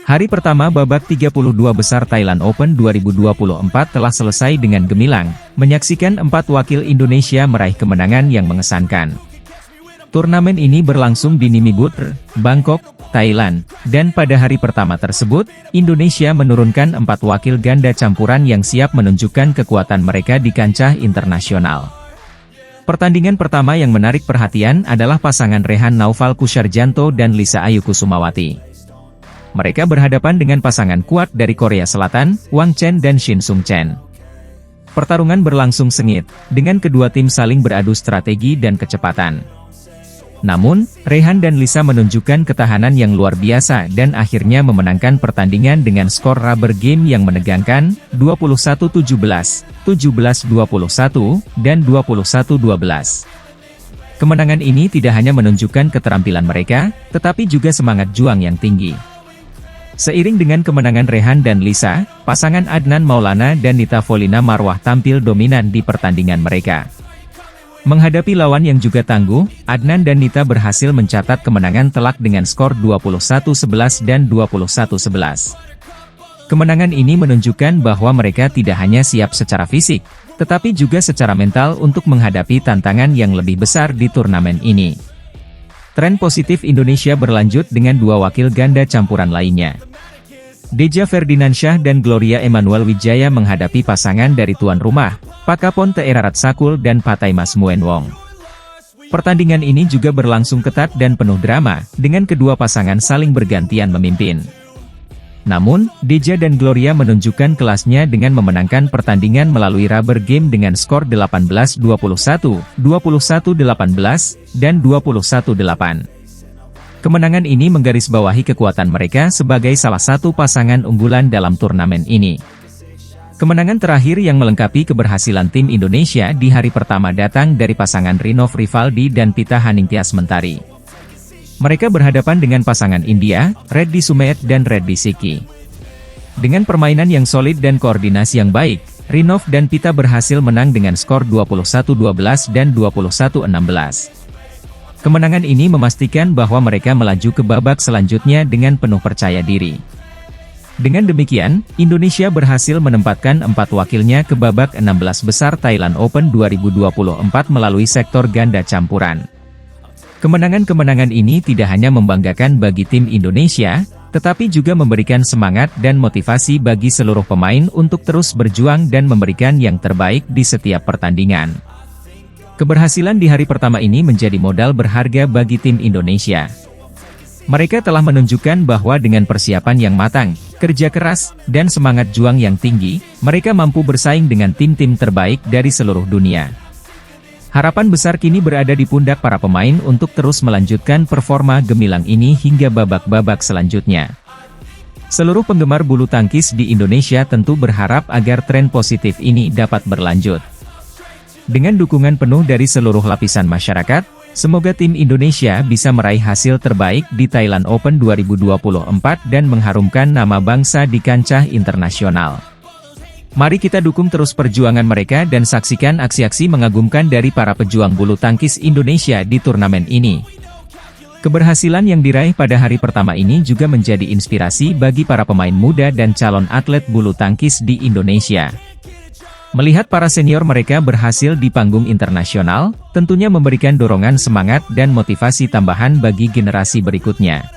Hari pertama babak 32 besar Thailand Open 2024 telah selesai dengan gemilang, menyaksikan 4 wakil Indonesia meraih kemenangan yang mengesankan. Turnamen ini berlangsung di Nimibutr, Bangkok, Thailand, dan pada hari pertama tersebut, Indonesia menurunkan 4 wakil ganda campuran yang siap menunjukkan kekuatan mereka di kancah internasional. Pertandingan pertama yang menarik perhatian adalah pasangan Rehan Naufal Kusarjanto dan Lisa Ayu Kusumawati. Mereka berhadapan dengan pasangan kuat dari Korea Selatan, Wang Chen dan Shin Sung Chen. Pertarungan berlangsung sengit, dengan kedua tim saling beradu strategi dan kecepatan. Namun, Rehan dan Lisa menunjukkan ketahanan yang luar biasa dan akhirnya memenangkan pertandingan dengan skor rubber game yang menegangkan, 21-17, 17-21, dan 21-12. Kemenangan ini tidak hanya menunjukkan keterampilan mereka, tetapi juga semangat juang yang tinggi. Seiring dengan kemenangan Rehan dan Lisa, pasangan Adnan Maulana dan Nita Volina Marwah tampil dominan di pertandingan mereka. Menghadapi lawan yang juga tangguh, Adnan dan Nita berhasil mencatat kemenangan telak dengan skor 21-11 dan 21-11. Kemenangan ini menunjukkan bahwa mereka tidak hanya siap secara fisik, tetapi juga secara mental untuk menghadapi tantangan yang lebih besar di turnamen ini. Tren positif Indonesia berlanjut dengan 2 wakil ganda campuran lainnya. Deja Ferdinansyah dan Gloria Emmanuel Wijaya menghadapi pasangan dari tuan rumah, Pakapon Teerarat Sakul dan Pataimas Muenwong. Pertandingan ini juga berlangsung ketat dan penuh drama, dengan kedua pasangan saling bergantian memimpin. Namun, Deja dan Gloria menunjukkan kelasnya dengan memenangkan pertandingan melalui rubber game dengan skor 18-21, 21-18, dan 21-8. Kemenangan ini menggarisbawahi kekuatan mereka sebagai salah satu pasangan unggulan dalam turnamen ini. Kemenangan terakhir yang melengkapi keberhasilan tim Indonesia di hari pertama datang dari pasangan Rinov Rivaldi dan Pita Haningtyas Mentari. Mereka berhadapan dengan pasangan India, Reddy Sumeet dan Reddy Siki. Dengan permainan yang solid dan koordinasi yang baik, Rinov dan Pita berhasil menang dengan skor 21-12 dan 21-16. Kemenangan ini memastikan bahwa mereka melaju ke babak selanjutnya dengan penuh percaya diri. Dengan demikian, Indonesia berhasil menempatkan 4 wakilnya ke babak 16 besar Thailand Open 2024 melalui sektor ganda campuran. Kemenangan-kemenangan ini tidak hanya membanggakan bagi tim Indonesia, tetapi juga memberikan semangat dan motivasi bagi seluruh pemain untuk terus berjuang dan memberikan yang terbaik di setiap pertandingan. Keberhasilan di hari pertama ini menjadi modal berharga bagi tim Indonesia. Mereka telah menunjukkan bahwa dengan persiapan yang matang, kerja keras, dan semangat juang yang tinggi, mereka mampu bersaing dengan tim-tim terbaik dari seluruh dunia. Harapan besar kini berada di pundak para pemain untuk terus melanjutkan performa gemilang ini hingga babak-babak selanjutnya. Seluruh penggemar bulu tangkis di Indonesia tentu berharap agar tren positif ini dapat berlanjut. Dengan dukungan penuh dari seluruh lapisan masyarakat, semoga tim Indonesia bisa meraih hasil terbaik di Thailand Open 2024 dan mengharumkan nama bangsa di kancah internasional. Mari kita dukung terus perjuangan mereka dan saksikan aksi-aksi mengagumkan dari para pejuang bulu tangkis Indonesia di turnamen ini. Keberhasilan yang diraih pada hari pertama ini juga menjadi inspirasi bagi para pemain muda dan calon atlet bulu tangkis di Indonesia. Melihat para senior mereka berhasil di panggung internasional, tentunya memberikan dorongan semangat dan motivasi tambahan bagi generasi berikutnya.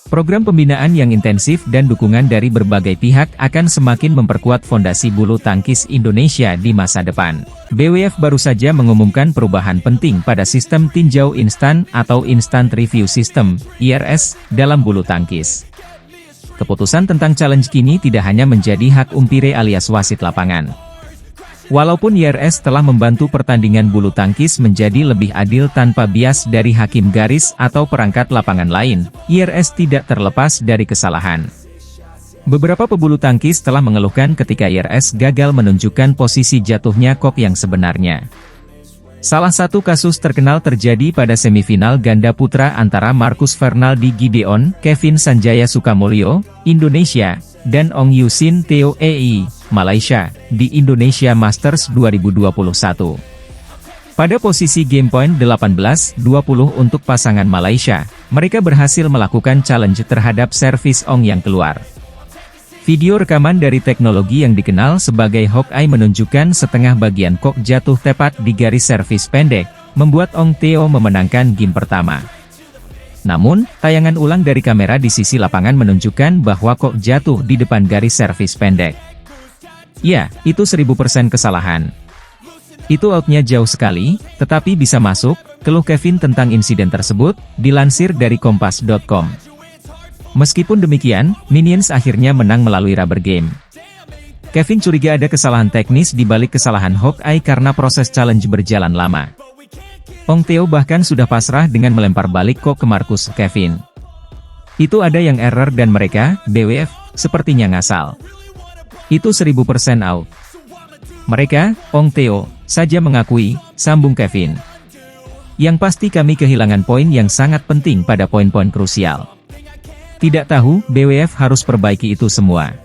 Program pembinaan yang intensif dan dukungan dari berbagai pihak akan semakin memperkuat fondasi bulu tangkis Indonesia di masa depan. BWF baru saja mengumumkan perubahan penting pada sistem tinjau instan atau Instant Review System, IRS, dalam bulu tangkis. Keputusan tentang challenge kini tidak hanya menjadi hak umpire alias wasit lapangan. Walaupun IRS telah membantu pertandingan bulu tangkis menjadi lebih adil tanpa bias dari hakim garis atau perangkat lapangan lain, IRS tidak terlepas dari kesalahan. Beberapa pebulu tangkis telah mengeluhkan ketika IRS gagal menunjukkan posisi jatuhnya kok yang sebenarnya. Salah satu kasus terkenal terjadi pada semifinal ganda putra antara Marcus Fernaldi Gideon, Kevin Sanjaya Sukamulyo, Indonesia, dan Ong Yusin Theo Malaysia, di Indonesia Masters 2021. Pada posisi game point 18-20 untuk pasangan Malaysia, mereka berhasil melakukan challenge terhadap servis Ong yang keluar. Video rekaman dari teknologi yang dikenal sebagai Hawkeye menunjukkan setengah bagian kok jatuh tepat di garis servis pendek, membuat Ong Teo memenangkan game pertama. Namun, tayangan ulang dari kamera di sisi lapangan menunjukkan bahwa kok jatuh di depan garis servis pendek. Ya, itu 1000% kesalahan. Itu outnya jauh sekali, tetapi bisa masuk, keluh Kevin tentang insiden tersebut, dilansir dari Kompas.com. Meskipun demikian, Minions akhirnya menang melalui rubber game. Kevin curiga ada kesalahan teknis di balik kesalahan Hawkeye karena proses challenge berjalan lama. Ong Teo bahkan sudah pasrah dengan melempar balik kok ke Marcus Kevin. Itu ada yang error dan mereka, BWF, sepertinya ngasal. Itu 1000% out. Mereka, Ong Teo, saja mengakui, sambung Kevin. Yang pasti kami kehilangan poin yang sangat penting pada poin-poin krusial. Tidak tahu, BWF harus perbaiki itu semua.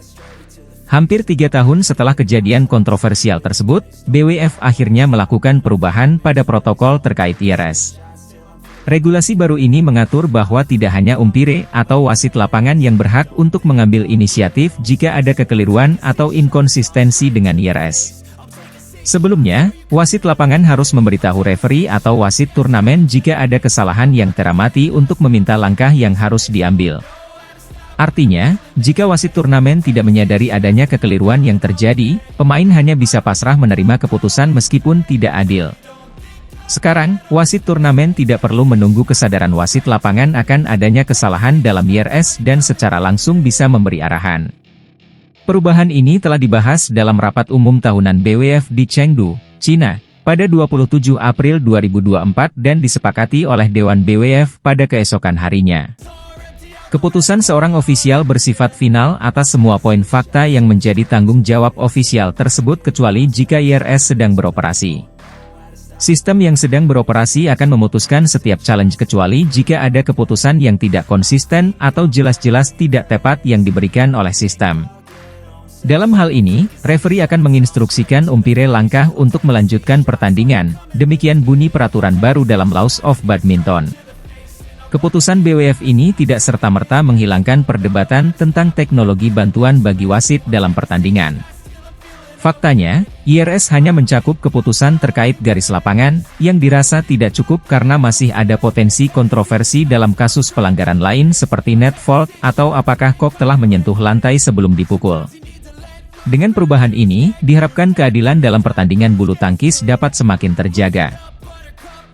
Hampir 3 tahun setelah kejadian kontroversial tersebut, BWF akhirnya melakukan perubahan pada protokol terkait IRS. Regulasi baru ini mengatur bahwa tidak hanya umpire atau wasit lapangan yang berhak untuk mengambil inisiatif jika ada kekeliruan atau inkonsistensi dengan IRS. Sebelumnya, wasit lapangan harus memberitahu referee atau wasit turnamen jika ada kesalahan yang teramati untuk meminta langkah yang harus diambil. Artinya, jika wasit turnamen tidak menyadari adanya kekeliruan yang terjadi, pemain hanya bisa pasrah menerima keputusan meskipun tidak adil. Sekarang, wasit turnamen tidak perlu menunggu kesadaran wasit lapangan akan adanya kesalahan dalam IRS dan secara langsung bisa memberi arahan. Perubahan ini telah dibahas dalam rapat umum tahunan BWF di Chengdu, China, pada 27 April 2024 dan disepakati oleh Dewan BWF pada keesokan harinya. Keputusan seorang ofisial bersifat final atas semua poin fakta yang menjadi tanggung jawab ofisial tersebut kecuali jika IRS sedang beroperasi. Sistem yang sedang beroperasi akan memutuskan setiap challenge kecuali jika ada keputusan yang tidak konsisten atau jelas-jelas tidak tepat yang diberikan oleh sistem. Dalam hal ini, referee akan menginstruksikan umpire langkah untuk melanjutkan pertandingan, demikian bunyi peraturan baru dalam Laws of Badminton. Keputusan BWF ini tidak serta-merta menghilangkan perdebatan tentang teknologi bantuan bagi wasit dalam pertandingan. Faktanya, IRS hanya mencakup keputusan terkait garis lapangan, yang dirasa tidak cukup karena masih ada potensi kontroversi dalam kasus pelanggaran lain seperti net fault atau apakah kok telah menyentuh lantai sebelum dipukul. Dengan perubahan ini, diharapkan keadilan dalam pertandingan bulu tangkis dapat semakin terjaga.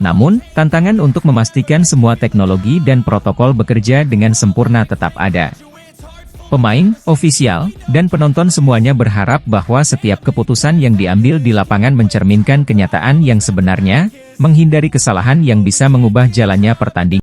Namun, tantangan untuk memastikan semua teknologi dan protokol bekerja dengan sempurna tetap ada. Pemain, ofisial, dan penonton semuanya berharap bahwa setiap keputusan yang diambil di lapangan mencerminkan kenyataan yang sebenarnya, menghindari kesalahan yang bisa mengubah jalannya pertandingan.